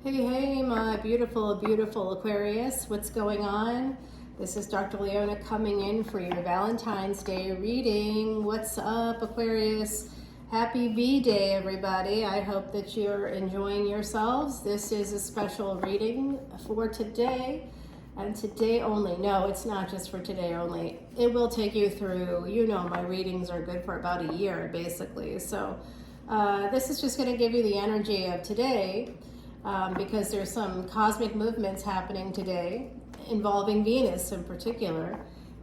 Hey, my beautiful, beautiful Aquarius. What's going on? This is Dr. Leona coming in for your Valentine's Day reading. What's up, Aquarius? Happy V-Day, everybody. I hope that you're enjoying yourselves. This is a special reading for today and today only. No, it's not just for today only. It will take you through, my readings are good for about a year, basically. So this is just going to give you the energy of today. Because there's some cosmic movements happening today involving Venus in particular,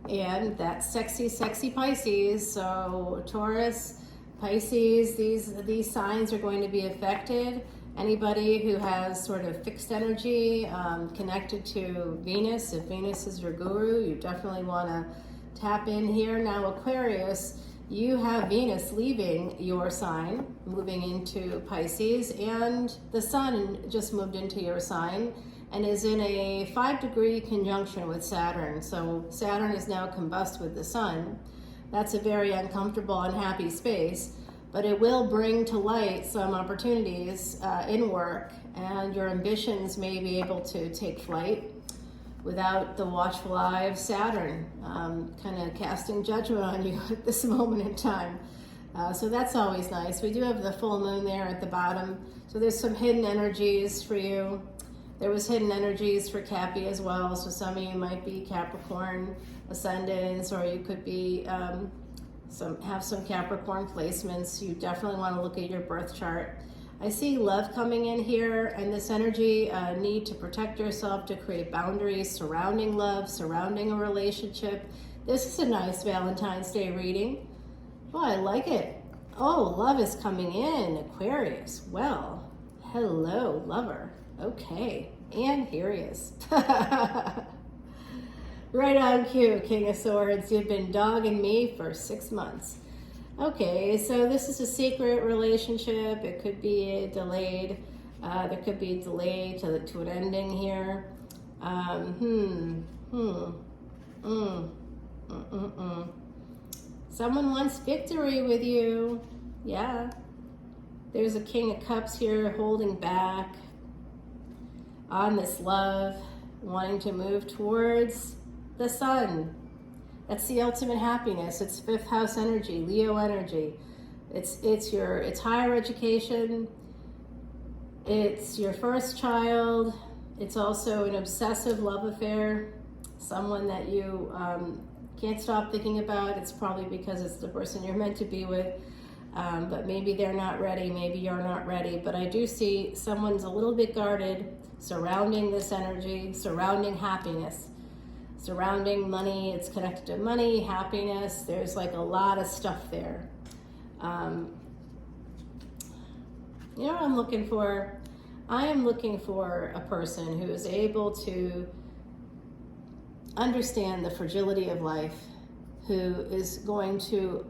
and that sexy Pisces. So Taurus, Pisces, these signs are going to be affected. Anybody who has sort of fixed energy connected to Venus, if Venus is your guru, you definitely want to tap in here. Now Aquarius, you have Venus leaving your sign, moving into Pisces, and the Sun just moved into your sign and is in a 5-degree conjunction with Saturn. So Saturn is now combust with the Sun. That's a very uncomfortable, unhappy space, but it will bring to light some opportunities in work, and your ambitions may be able to take flight without the watchful eye of Saturn kind of casting judgment on you at this moment in time. So that's always nice. We do have the full moon there at the bottom. So there's some hidden energies for you. There was hidden energies for Cappy as well. So some of you might be Capricorn ascendants, or you could be have some Capricorn placements. You definitely want to look at your birth chart. I see love coming in here, and this energy, need to protect yourself, to create boundaries surrounding love, surrounding a relationship. This is a nice Valentine's Day reading. Oh, I like it. Oh, love is coming in, Aquarius. Well, hello, lover. Okay, and here he is. Right on cue, King of Swords. You've been dogging me for 6 months. Okay, so this is a secret relationship. It could be delayed. There could be a delay to an ending here. Someone wants victory with you. Yeah. There's a King of Cups here holding back on this love, wanting to move towards the Sun. That's the ultimate happiness. It's 5th house energy, Leo energy. It's higher education. It's your first child. It's also an obsessive love affair, someone that you can't stop thinking about. It's probably because it's the person you're meant to be with, but maybe they're not ready. Maybe you're not ready. But I do see someone's a little bit guarded surrounding this energy, surrounding happiness. Surrounding money, it's connected to money, happiness. There's like a lot of stuff there. You know what I'm looking for? I am looking for a person who is able to understand the fragility of life, who is going to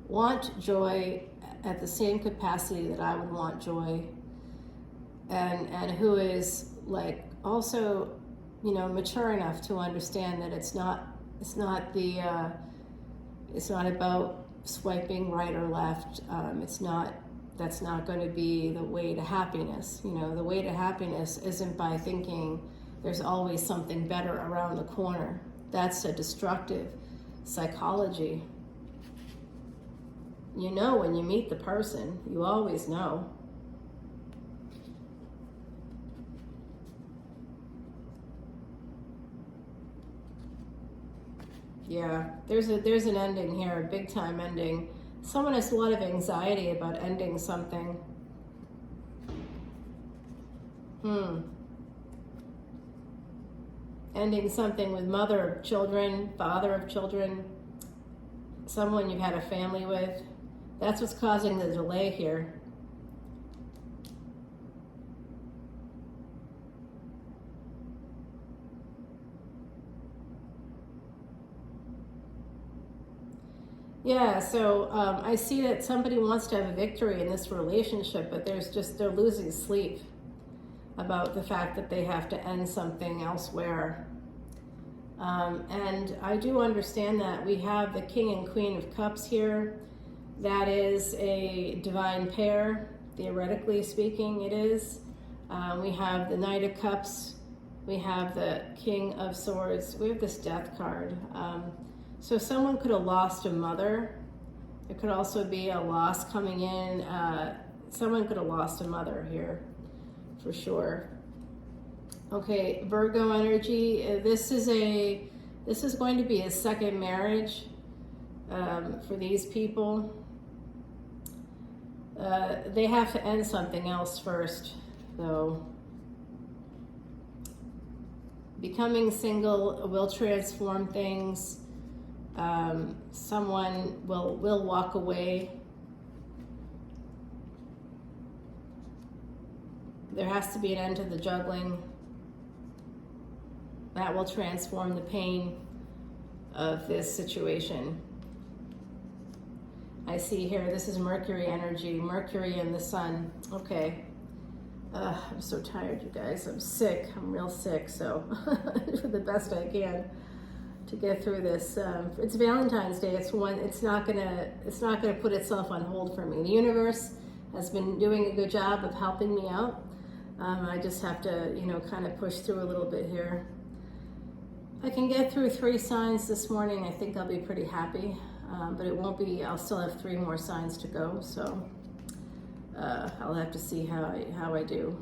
want joy at the same capacity that I would want joy, and who is like also mature enough to understand that it's not about swiping right or left. That's not going to be the way to happiness. The way to happiness isn't by thinking there's always something better around the corner. That's a destructive psychology. When you meet the person, you always know. Yeah, there's an ending here, a big time ending. Someone has a lot of anxiety about ending something. Ending something with mother of children, father of children, someone you've had a family with. That's what's causing the delay here. Yeah, so I see that somebody wants to have a victory in this relationship, but they're losing sleep about the fact that they have to end something elsewhere. And I do understand that. We have the King and Queen of Cups here. That is a divine pair, theoretically speaking, it is. We have the Knight of Cups. We have the King of Swords. We have this Death card. So someone could have lost a mother. It could also be a loss coming in. Someone could have lost a mother here, for sure. Okay, Virgo energy. This is going to be a second marriage for these people. They have to end something else first, though. Becoming single will transform things. Someone will walk away. There has to be an end to the juggling. That will transform the pain of this situation. I see here, this is Mercury energy, Mercury and the Sun. Okay. I'm so tired, you guys. I'm sick. I'm real sick, so do the best I can to get through this. It's Valentine's Day. It's not gonna put itself on hold for me. The universe has been doing a good job of helping me out. I just have to, kind of push through a little bit here. I can get through 3 signs this morning. I think I'll be pretty happy, but it won't be. I'll still have 3 more signs to go, so I'll have to see how I do.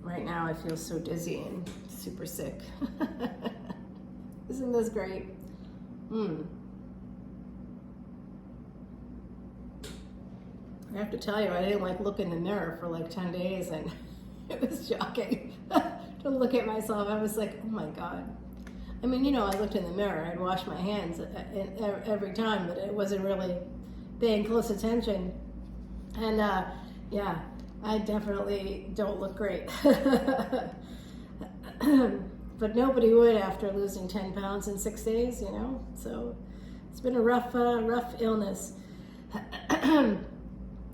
Right now I feel so dizzy and super sick. Isn't this great? I have to tell you, I didn't look in the mirror for 10 days, and it was shocking to look at myself. I was like, oh my God. I mean, I looked in the mirror, I'd wash my hands every time, but it wasn't really paying close attention. And yeah, I definitely don't look great. But nobody would after losing 10 pounds in 6 days, So it's been a rough illness.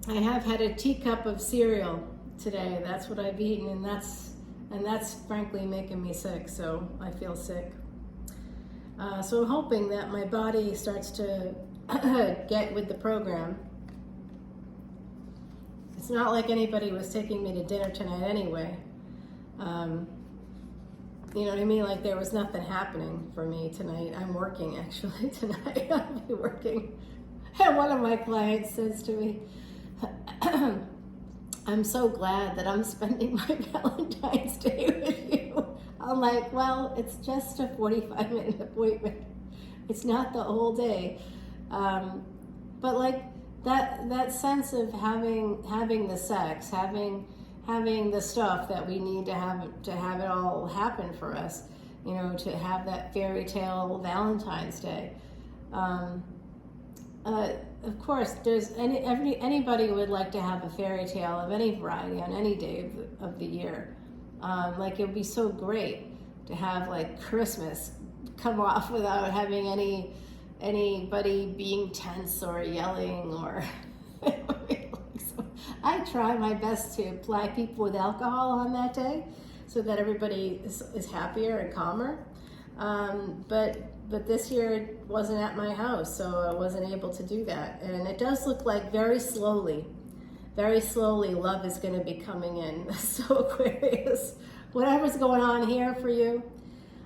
I have had a teacup of cereal today. That's what I've eaten, and that's frankly making me sick. So I feel sick. So I'm hoping that my body starts to get with the program. It's not like anybody was taking me to dinner tonight anyway. You know what I mean? There was nothing happening for me tonight. I'm working actually tonight. I'll be working. And one of my clients says to me, I'm so glad that I'm spending my Valentine's Day with you. I'm like, well, it's just a 45-minute appointment. It's not the whole day. But that sense of having the sex, having the stuff that we need to have it all happen for us, to have that fairy tale Valentine's Day. Of course, there's anybody would like to have a fairy tale of any variety on any day of the year. It would be so great to have Christmas come off without having anybody being tense or yelling or. So I try my best to ply people with alcohol on that day so that everybody is happier and calmer. But this year it wasn't at my house, so I wasn't able to do that. And it does look like very slowly love is going to be coming in. So Aquarius, whatever's going on here for you,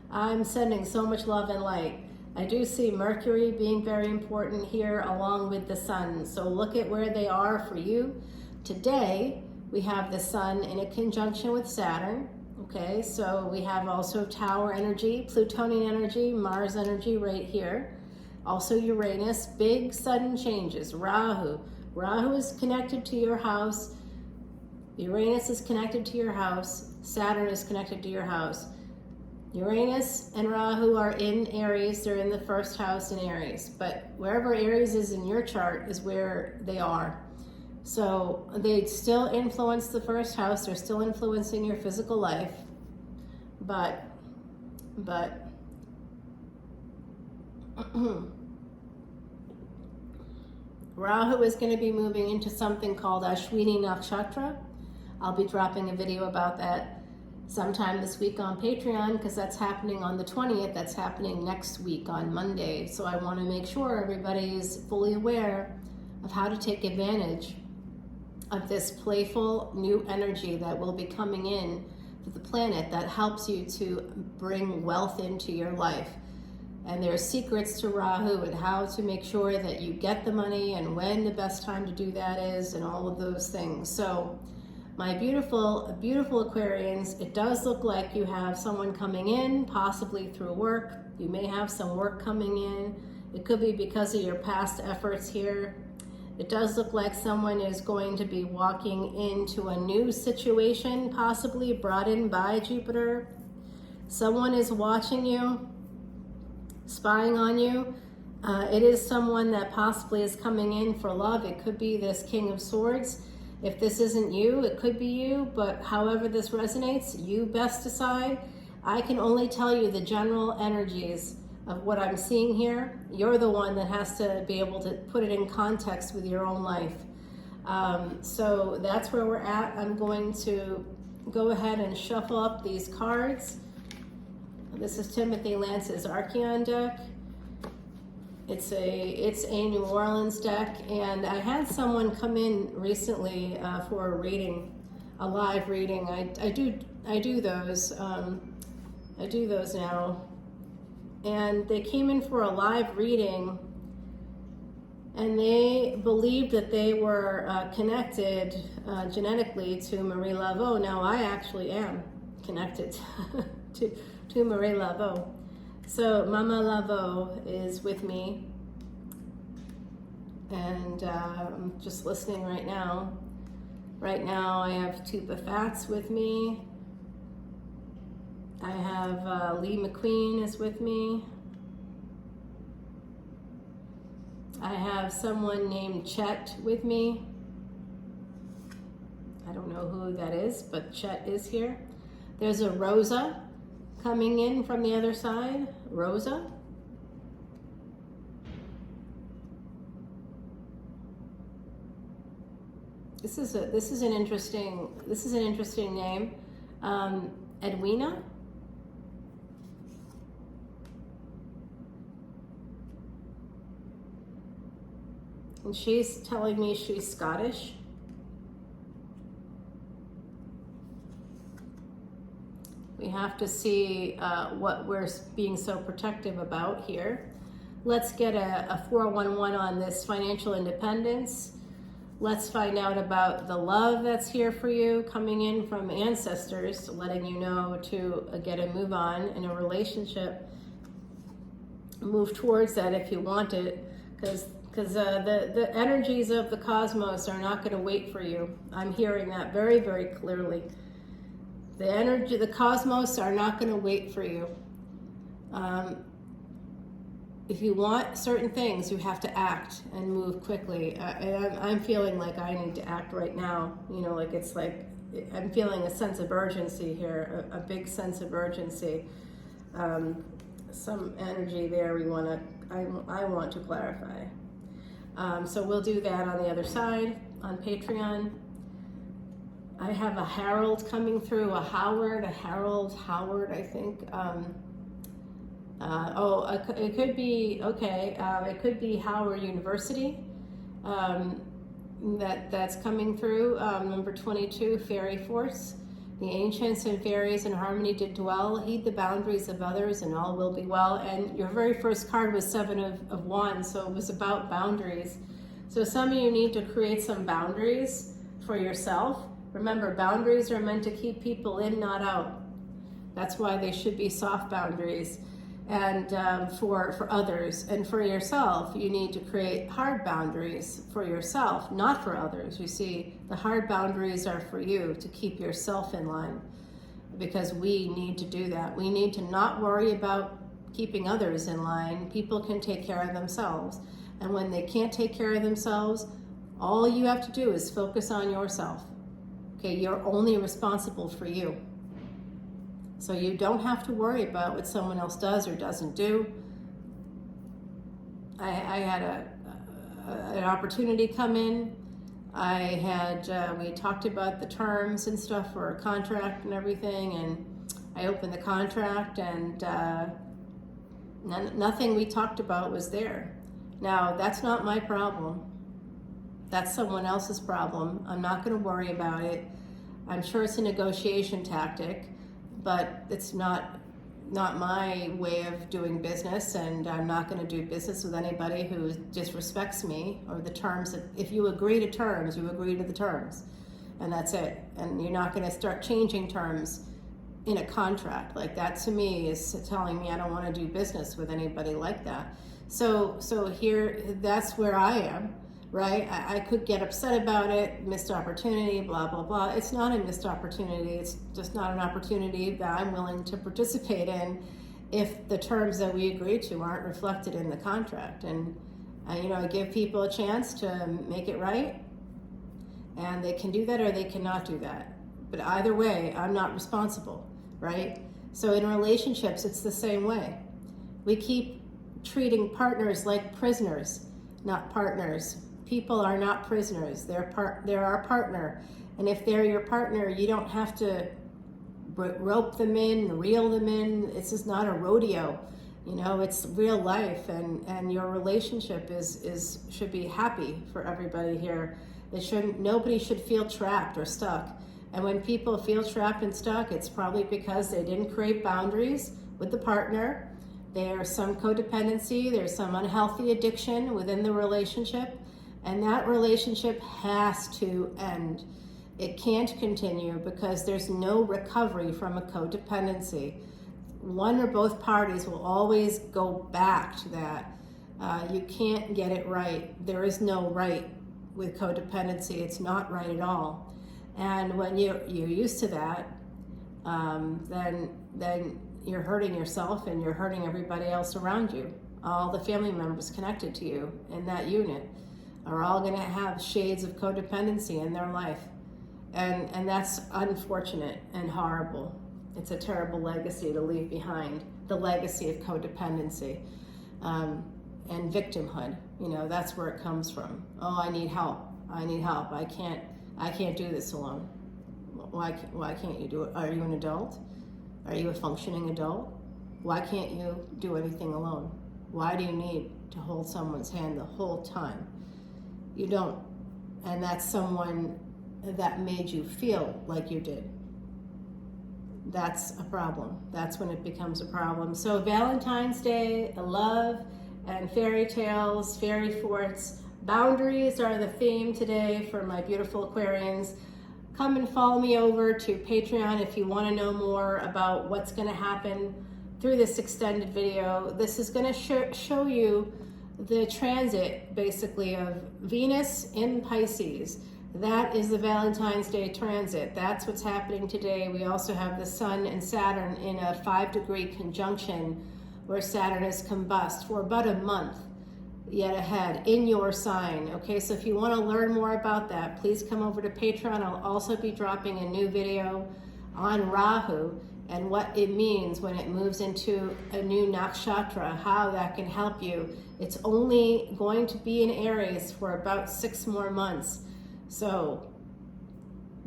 I'm sending so much love and light. I do see Mercury being very important here along with the Sun. So look at where they are for you. Today, we have the Sun in a conjunction with Saturn. Okay, so we have also Tower energy, Plutonian energy, Mars energy right here. Also Uranus, big sudden changes. Rahu is connected to your house. Uranus is connected to your house. Saturn is connected to your house. Uranus and Rahu are in Aries. They're in the first house in Aries. But wherever Aries is in your chart is where they are. So they still influence the first house. They're still influencing your physical life. But Rahu is going to be moving into something called Ashwini Nakshatra. I'll be dropping a video about that sometime this week on Patreon because that's happening on the 20th. That's happening next week on Monday. So I want to make sure everybody is fully aware of how to take advantage of this playful new energy that will be coming in to the planet that helps you to bring wealth into your life. And there are secrets to Rahu and how to make sure that you get the money and when the best time to do that is and all of those things. So my beautiful, beautiful Aquarians, it does look like you have someone coming in, possibly through work. You may have some work coming in. It could be because of your past efforts here. It does look like someone is going to be walking into a new situation, possibly brought in by Jupiter. Someone is watching you, spying on you. It is someone that possibly is coming in for love. It could be this King of Swords. If this isn't you, it could be you, but however this resonates, you best decide. I can only tell you the general energies of what I'm seeing here. You're the one that has to be able to put it in context with your own life. So that's where we're at. I'm going to go ahead and shuffle up these cards. This is Timothy Lance's Archeon deck. It's a New Orleans deck, and I had someone come in recently for a reading, a live reading. I do those. I do those now. And they came in for a live reading, and they believed that they were connected genetically to Marie Laveau. Now I actually am connected to Marie Laveau. So Mama Laveau is with me, and I'm just listening right now. Right now I have Tupa Fats with me. I have Lee McQueen is with me. I have someone named Chet with me. I don't know who that is, but Chet is here. There's a Rosa coming in from the other side. Rosa. This is an interesting name. Edwina. And she's telling me she's Scottish. We have to see what we're being so protective about here. Let's get a 411 on this financial independence. Let's find out about the love that's here for you, coming in from ancestors, letting you know to get a move on in a relationship. Move towards that if you want it, because the energies of the cosmos are not going to wait for you. I'm hearing that very, very clearly. The energy, the cosmos are not going to wait for you. If you want certain things, you have to act and move quickly. And I'm feeling like I need to act right now. You know, like it's like I'm feeling a sense of urgency here, a big sense of urgency. Some energy there I want to clarify. So we'll do that on the other side on Patreon. I have a Harold coming through, Howard, I think. It could be, okay, it could be Howard University that's coming through. Number 22, Fairy Force. The ancients and fairies in harmony did dwell, heed the boundaries of others, and all will be well. And your very first card was Seven of Wands, so it was about boundaries. So some of you need to create some boundaries for yourself. Remember, boundaries are meant to keep people in, not out. That's why they should be soft boundaries. And for others and for yourself, you need to create hard boundaries for yourself, not for others. You see, the hard boundaries are for you to keep yourself in line, because we need to do that. We need to not worry about keeping others in line. People can take care of themselves. And when they can't take care of themselves, all you have to do is focus on yourself. Okay, you're only responsible for you. So you don't have to worry about what someone else does or doesn't do. I had an opportunity come in. We talked about the terms and stuff for a contract and everything, and I opened the contract, and nothing we talked about was there. Now, that's not my problem. That's someone else's problem. I'm not going to worry about it. I'm sure it's a negotiation tactic, but it's not my way of doing business, and I'm not going to do business with anybody who disrespects me or the terms. If you agree to terms, you agree to the terms, and that's it. And you're not going to start changing terms in a contract. Like, that to me is telling me I don't want to do business with anybody like that. So here, that's where I am, right? I could get upset about it, missed opportunity, blah, blah, blah. It's not a missed opportunity. It's just not an opportunity that I'm willing to participate in if the terms that we agree to aren't reflected in the contract. And I give people a chance to make it right, and they can do that or they cannot do that. But either way, I'm not responsible, right? So in relationships, it's the same way. We keep treating partners like prisoners, not partners. People are not prisoners. They're our partner. And if they're your partner, you don't have to rope them in, reel them in. This is not a rodeo. It's real life, and your relationship should be happy for everybody here. Nobody should feel trapped or stuck. And when people feel trapped and stuck, it's probably because they didn't create boundaries with the partner. There's some codependency, there's some unhealthy addiction within the relationship, and that relationship has to end. It can't continue because there's no recovery from a codependency. One or both parties will always go back to that. You can't get it right. There is no right with codependency. It's not right at all. And when you're used to that, then you're hurting yourself and you're hurting everybody else around you. All the family members connected to you in that unit are all going to have shades of codependency in their life. And that's unfortunate and horrible. It's a terrible legacy to leave behind, the legacy of codependency and victimhood. That's where it comes from. Oh, I need help. I can't do this alone. Why can't you do it? Are you an adult? Are you a functioning adult? Why can't you do anything alone? Why do you need to hold someone's hand the whole time? You don't. And that's someone that made you feel like you did. That's a problem. That's when it becomes a problem. So Valentine's Day, love and fairy tales, fairy forts. Boundaries are the theme today for my beautiful Aquarians. Come and follow me over to Patreon if you want to know more about what's going to happen through this extended video. This is going to show you the transit, basically, of Venus in Pisces. That is the Valentine's Day transit. That's what's happening today. We also have the Sun and Saturn in a 5-degree conjunction where Saturn is combust for about a month yet ahead in your sign. Okay, so if you want to learn more about that, please come over to Patreon. I'll also be dropping a new video on Rahu and what it means when it moves into a new nakshatra, how that can help you. It's only going to be in Aries for about 6 more months. So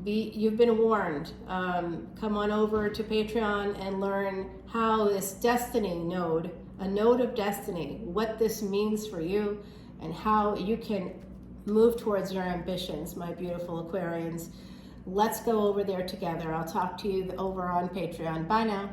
you've been warned. Come on over to Patreon and learn how this destiny node, a node of destiny, what this means for you and how you can move towards your ambitions, my beautiful Aquarians. Let's go over there together. I'll talk to you over on Patreon. Bye now.